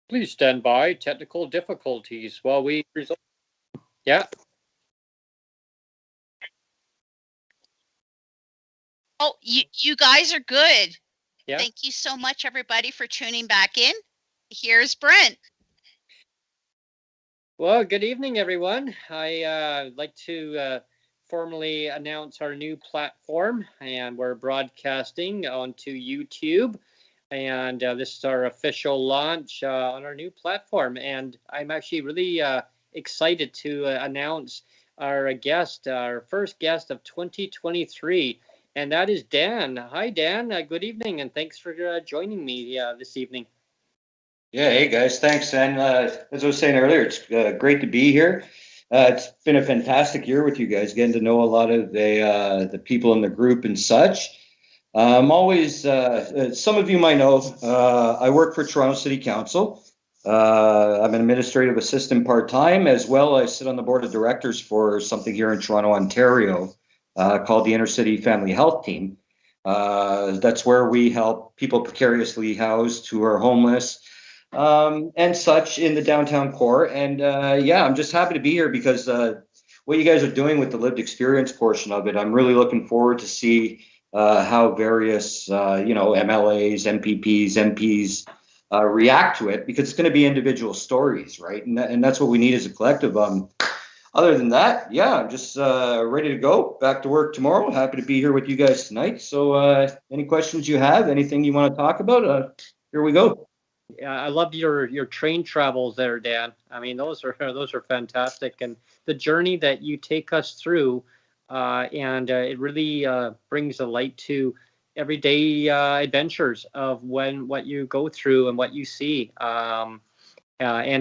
Please stand by. Technical difficulties while we resolve. Yeah. Oh, you guys are good. Yeah. Thank you so much, everybody, for tuning back in. Here's Brent. Well, good evening, everyone. I'd like to formally announce our new platform, and we're broadcasting onto YouTube. And this is our official launch on our new platform. And I'm actually really excited to announce our guest, our first guest of 2023, and that is Dan. Hi, Dan. Good evening, and thanks for joining me this evening. Yeah, hey guys, thanks. And as I was saying earlier, it's great to be here. It's been a fantastic year with you guys, getting to know a lot of the people in the group and such. I'm always, some of you might know, I work for Toronto City Council. I'm an administrative assistant part-time, as well. I sit on the board of directors for something here in Toronto, Ontario, called the Intercity Family Health Team. That's where we help people precariously housed who are homeless and such in the downtown core. And yeah, I'm just happy to be here because what you guys are doing with the lived experience portion of it, I'm really looking forward to see how various, MLAs, MPPs, MPs react to it, because it's going to be individual stories, right? And that's what we need as a collective. Other than that, yeah, I'm just ready to go back to work tomorrow. Happy to be here with you guys tonight. So any questions you have, anything you want to talk about, here we go. Yeah, I love your train travels there, Dan. I mean, those are fantastic, and the journey that you take us through, and it really brings a light to everyday adventures of what you go through and what you see. And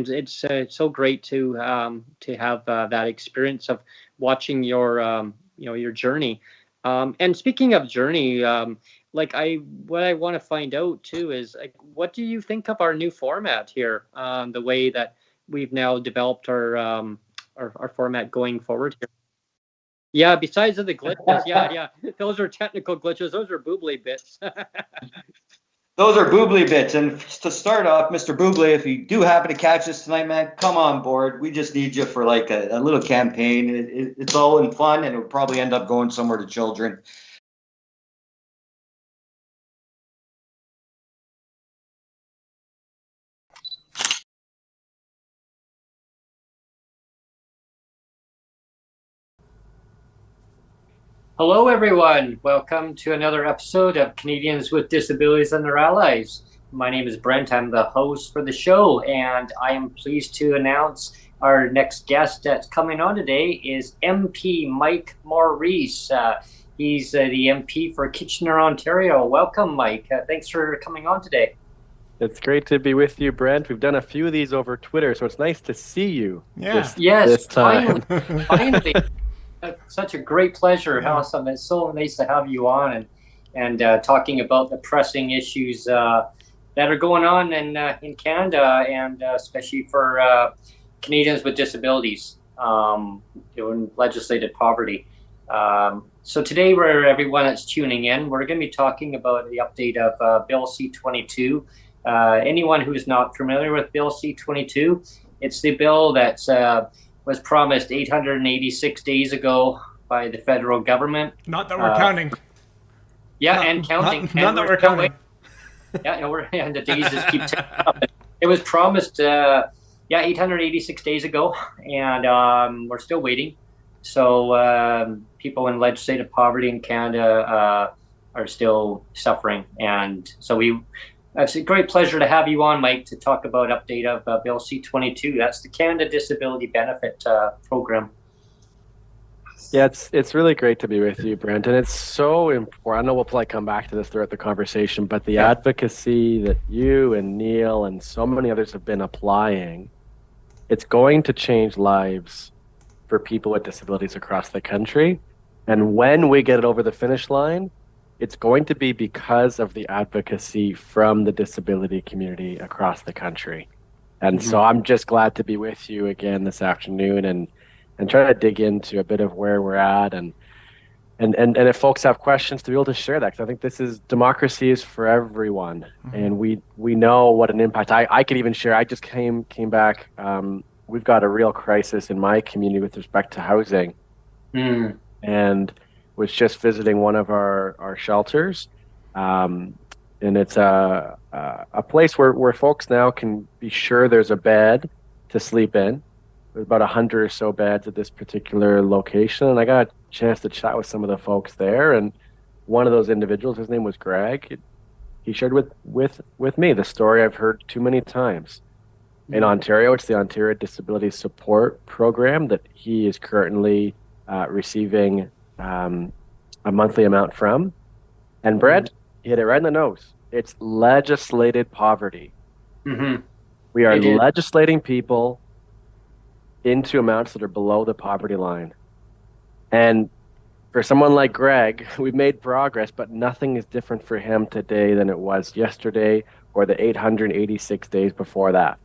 it's so great to have that experience of watching your journey. And speaking of journey, what I want to find out too is, like, what do you think of our new format here? The way that we've now developed our format going forward here. Yeah, besides the glitches, yeah, those are technical glitches. Those are boobly bits. Those are Boobly bits. And to start off, Mr. Boobly, if you do happen to catch this tonight, man, come on board. We just need you for like a little campaign. It's all in fun, and it'll probably end up going somewhere to children. Hello, everyone. Welcome to another episode of Canadians with Disabilities and Their Allies. My name is Brent. I'm the host for the show, and I am pleased to announce our next guest that's coming on today is MP Mike Maurice. He's the MP for Kitchener, Ontario. Welcome, Mike. Thanks for coming on today. It's great to be with you, Brent. We've done a few of these over Twitter, so it's nice to see you. Yes, this time. Finally. Such a great pleasure. Awesome. It's so nice to have you on and talking about the pressing issues that are going on in Canada, and especially for Canadians with disabilities, doing legislated poverty. So today, for everyone that's tuning in, we're going to be talking about the update of Bill C-22. Anyone who's not familiar with Bill C-22, it's the bill that's was promised 886 days ago by the federal government. Not that we're counting. Yeah, and counting. Not that we're counting. Yeah, and the days just keep ticking up. It was promised, 886 days ago, and we're still waiting. So people in legislative poverty in Canada are still suffering, and so it's a great pleasure to have you on, Mike, to talk about update of Bill C-22. That's the Canada Disability Benefit Program. Yeah, it's really great to be with you, Brent, and it's so important. I know we'll probably come back to this throughout the conversation, but the advocacy that you and Neil and so many others have been applying, it's going to change lives for people with disabilities across the country. And when we get it over the finish line, it's going to be because of the advocacy from the disability community across the country. And so I'm just glad to be with you again this afternoon and try to dig into a bit of where we're at and and if folks have questions, to be able to share that, because I think this is democracy is for everyone, and we know what an impact. I could even share. I just came back. We've got a real crisis in my community with respect to housing, and was just visiting one of our shelters, and it's a place where folks now can be sure there's a bed to sleep in. There's about 100 or so beds at this particular location, and I got a chance to chat with some of the folks there. And one of those individuals, his name was Greg. He shared with me the story I've heard too many times. In Ontario, it's the Ontario Disability Support Program that he is currently receiving a monthly amount from. And Brent, you hit it right in the nose. It's legislated poverty. We are legislating people into amounts that are below the poverty line. And for someone like Greg, we've made progress, but nothing is different for him today than it was yesterday or the 886 days before that.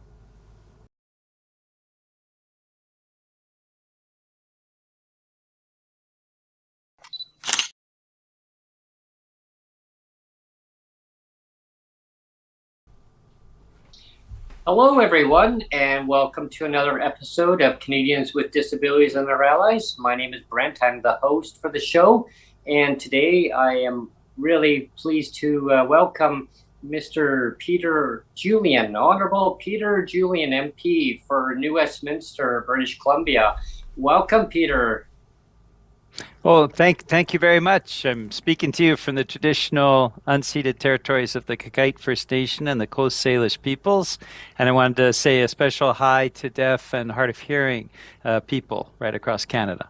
Hello, everyone, and welcome to another episode of Canadians with Disabilities and Their Allies. My name is Brent. I'm the host for the show, and today I am really pleased to welcome Mr. Peter Julian, Honorable Peter Julian, MP for New Westminster, British Columbia. Welcome, Peter. Well, thank you very much. I'm speaking to you from the traditional unceded territories of the Kakite First Nation and the Coast Salish peoples. And I wanted to say a special hi to deaf and hard of hearing people right across Canada.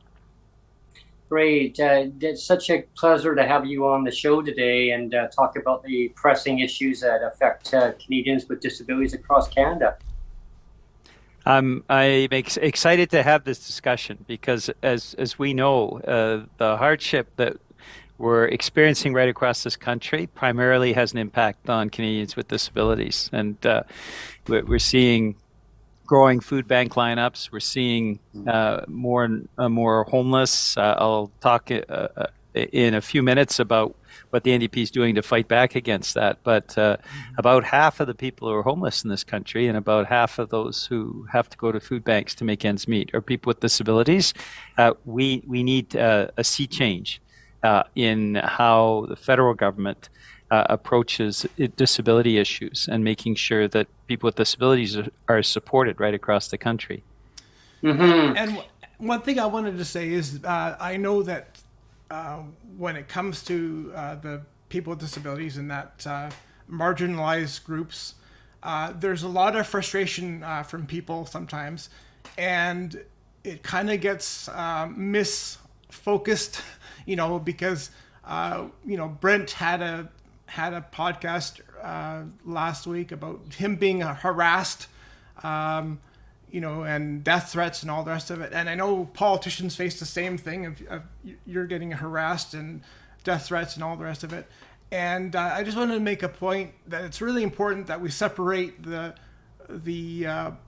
Great. It's such a pleasure to have you on the show today and talk about the pressing issues that affect Canadians with disabilities across Canada. I'm excited to have this discussion because, as we know, the hardship that we're experiencing right across this country primarily has an impact on Canadians with disabilities. And we're seeing growing food bank lineups. We're seeing more homeless. I'll talk in a few minutes about what the NDP is doing to fight back against that. But about half of the people who are homeless in this country and about half of those who have to go to food banks to make ends meet are people with disabilities. We need a sea change in how the federal government approaches disability issues and making sure that people with disabilities are supported right across the country. And one thing I wanted to say is I know that when it comes to the people with disabilities and that marginalized groups, there's a lot of frustration from people sometimes, and it kind of gets misfocused, because Brent had a podcast last week about him being harassed, and death threats and all the rest of it. And I know politicians face the same thing of you're getting harassed and death threats and all the rest of it. And I just wanted to make a point that it's really important that we separate the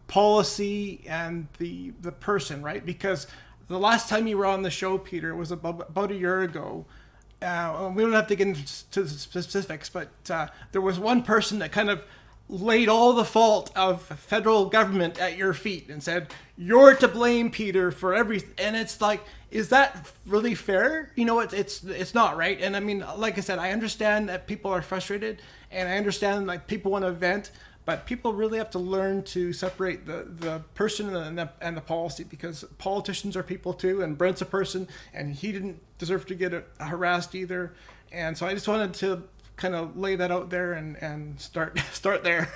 policy and the person, right? Because the last time you were on the show, Peter, was about a year ago. We don't have to get into the specifics, but there was one person that kind of laid all the fault of federal government at your feet and said, you're to blame, Peter, for everything. And it's like, is that really fair? It's not, right? And I mean, like I said, I understand that people are frustrated and I understand like people want to vent, but people really have to learn to separate the person and the policy, because politicians are people too, and Brent's a person and he didn't deserve to get harassed either. And so I just wanted to kind of lay that out there and start there.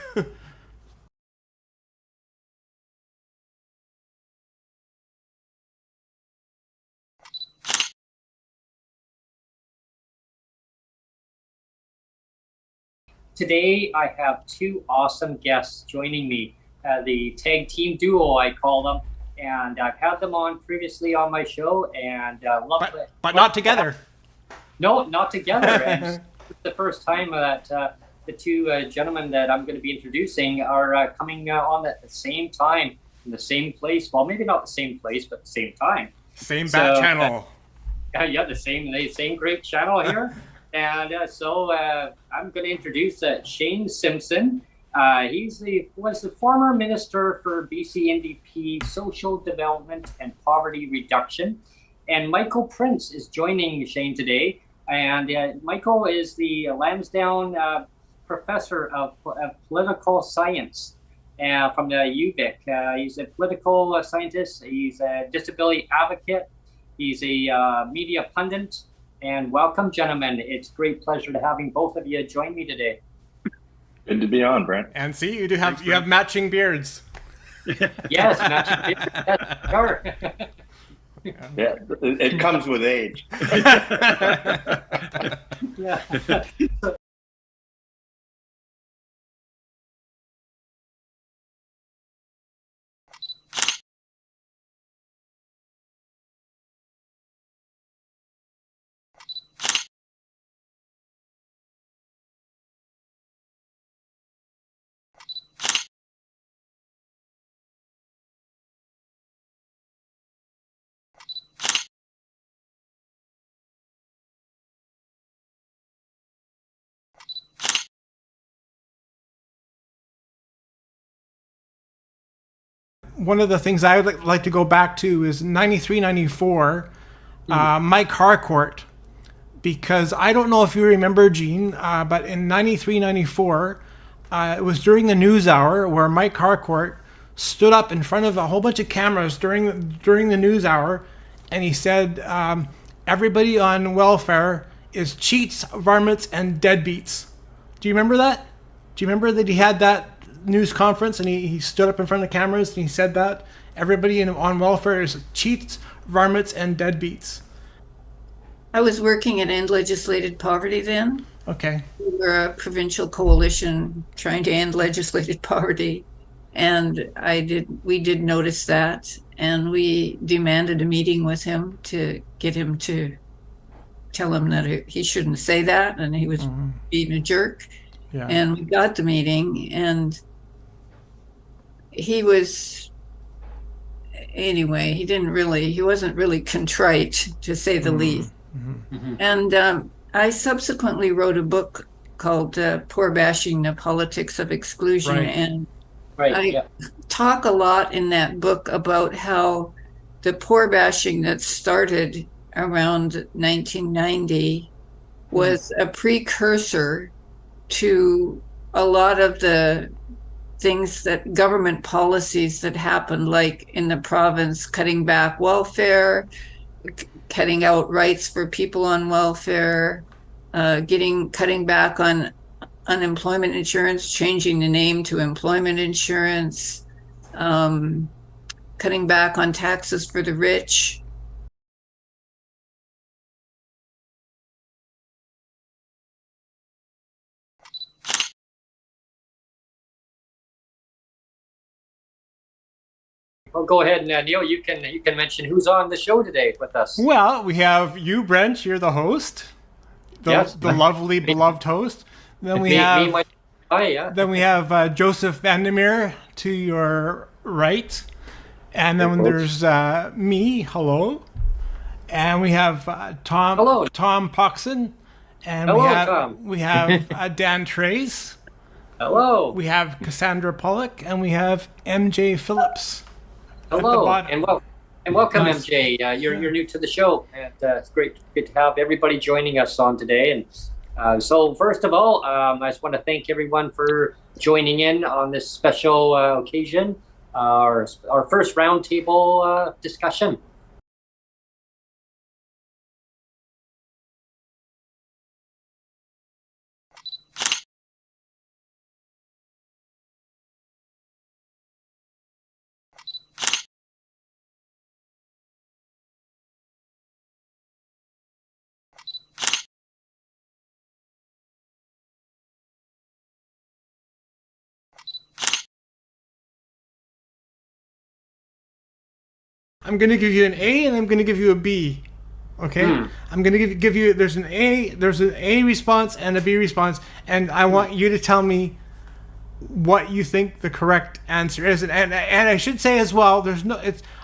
Today, I have two awesome guests joining me, the tag team duo, I call them. And I've had them on previously on my show, and but not together. No, not together. And it's the first time that the two gentlemen that I'm going to be introducing are coming on at the same time in the same place. Well, maybe not the same place, but the same time. Same bat channel. Yeah, the same great channel here. And I'm going to introduce Shane Simpson. Was the former Minister for BC NDP Social Development and Poverty Reduction. And Michael Prince is joining Shane today. And Michael is the Lansdowne Professor of Political Science from the UVic. He's a political scientist. He's a disability advocate. He's a media pundit. And welcome, gentlemen. It's a great pleasure to having both of you join me today. Good to be on, Brent. And see, you have matching beards. Yes, matching beards. Yes, sure. Yeah, it comes with age. Yeah. One of the things I would like to go back to is 93, 94, Mike Harcourt, because I don't know if you remember, Gene, but in 93, 94, it was during the news hour where Mike Harcourt stood up in front of a whole bunch of cameras during the news hour, and he said, everybody on welfare is cheats, varmints, and deadbeats. Do you remember that? Do you remember that he had that news conference and he stood up in front of the cameras and he said that everybody on welfare is cheats, varmints, and deadbeats? I was working at End Legislated Poverty then. Okay. We were a provincial coalition trying to end legislated poverty, and we did notice that, and we demanded a meeting with him to get him to tell him that he shouldn't say that and he was being a jerk. Yeah. And we got the meeting, and he wasn't really contrite, to say the least. Mm-hmm. And I subsequently wrote a book called Poor Bashing: The Politics of Exclusion. Right. And Right. I talk a lot in that book about how the poor bashing that started around 1990 was a precursor to a lot of the things that government policies that happened, like in the province, cutting back welfare, cutting out rights for people on welfare, cutting back on unemployment insurance, changing the name to employment insurance, cutting back on taxes for the rich. Well, go ahead, and Neil, you can mention who's on the show today with us. Well, we have you, Brent. You're the host, Yes. the lovely, beloved host. Then we have Then we have Joseph Vandermeer to your right, and then there's me. Hello, and we have Tom. Hello. Tom Poxon, and Hello, Tom. we have Dan Trace. Hello. We have Cassandra Pollock, and we have MJ Phillips. Hello, and welcome, Nice. MJ. You're new to the show, and it's great to have everybody joining us on today. And so, first of all, I just want to thank everyone for joining in on this special occasion, our first roundtable discussion. I'm going to give you an A, and I'm going to give you a B. Okay, I'm going to give you. There's an A response and a B response, and I want you to tell me what you think the correct answer is. And I should say as well,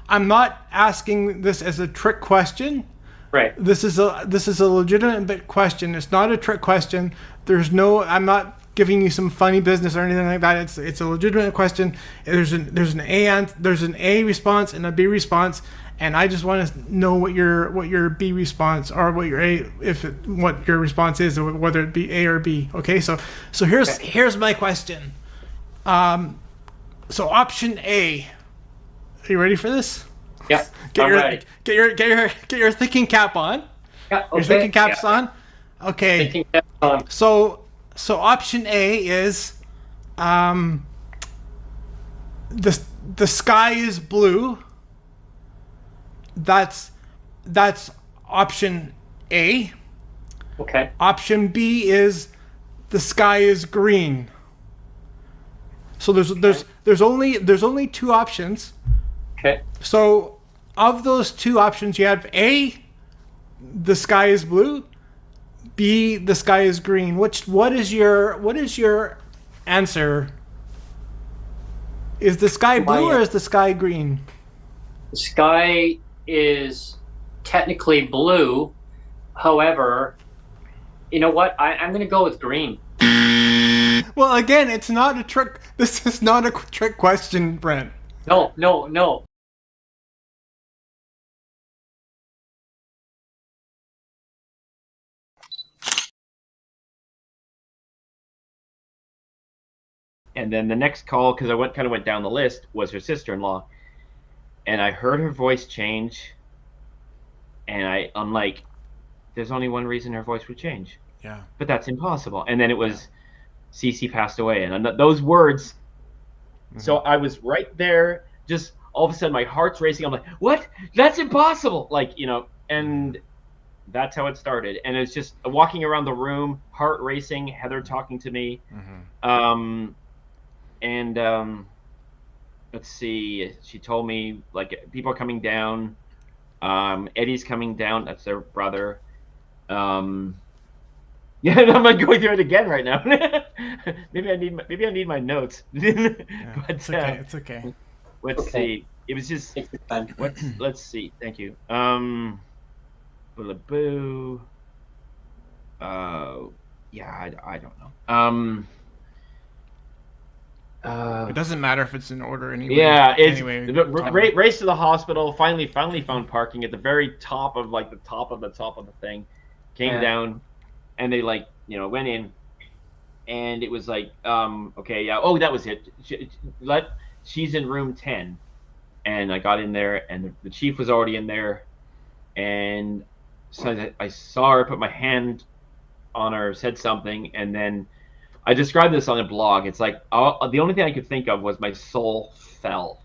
I'm not asking this as a trick question. Right. This is a legitimate question. It's not a trick question. I'm not giving you some funny business or anything like that. It's a legitimate question. There's an A response and a B response, and I just want to know what your B response or what your response is, or whether it be A or B. Okay, so here's my question. So option A. Are you ready for this? Yeah. I'm ready. Get your thinking cap on. Yeah. Okay. Your thinking cap's on. Okay. Thinking cap on. So option A is the sky is blue. That's option A. Okay. Option B is the sky is green. So there's only two options. Okay. So of those two options, you have A, the sky is blue, B, the sky is green. What is your answer? Is the sky blue or is the sky green? The sky is technically blue. However, you know what? I'm going to go with green. Well, again, it's not a trick. This is not a trick question, Brent. No. And then the next call, because I kind of went down the list, was her sister-in-law, and I heard her voice change, and I'm like, there's only one reason her voice would change. Yeah. But that's impossible. And then it was, Cece passed away, and those words. Mm-hmm. So I was right there, just all of a sudden my heart's racing. I'm like, what? That's impossible. Like, and that's how it started. And it's just walking around the room, heart racing, Heather talking to me. Mm-hmm. Let's see, she told me, like, people are coming down. Eddie's coming down. That's their brother. Yeah, I'm not going through it again right now. maybe I need my notes. Yeah, but it's okay. Let's see. It was just. Let's see. Thank you. Boo. Yeah, I don't know. It doesn't matter if it's in order anyway. Yeah, it's anyway, race to the hospital. Finally found parking at the very top of the top of the thing. Came down, and they went in, and it was like, okay, yeah, oh, that was it. She's in room 10, and I got in there, and the chief was already in there, and so I saw her, put my hand on her, said something, and then I described this on a blog. It's like the only thing I could think of was my soul fell.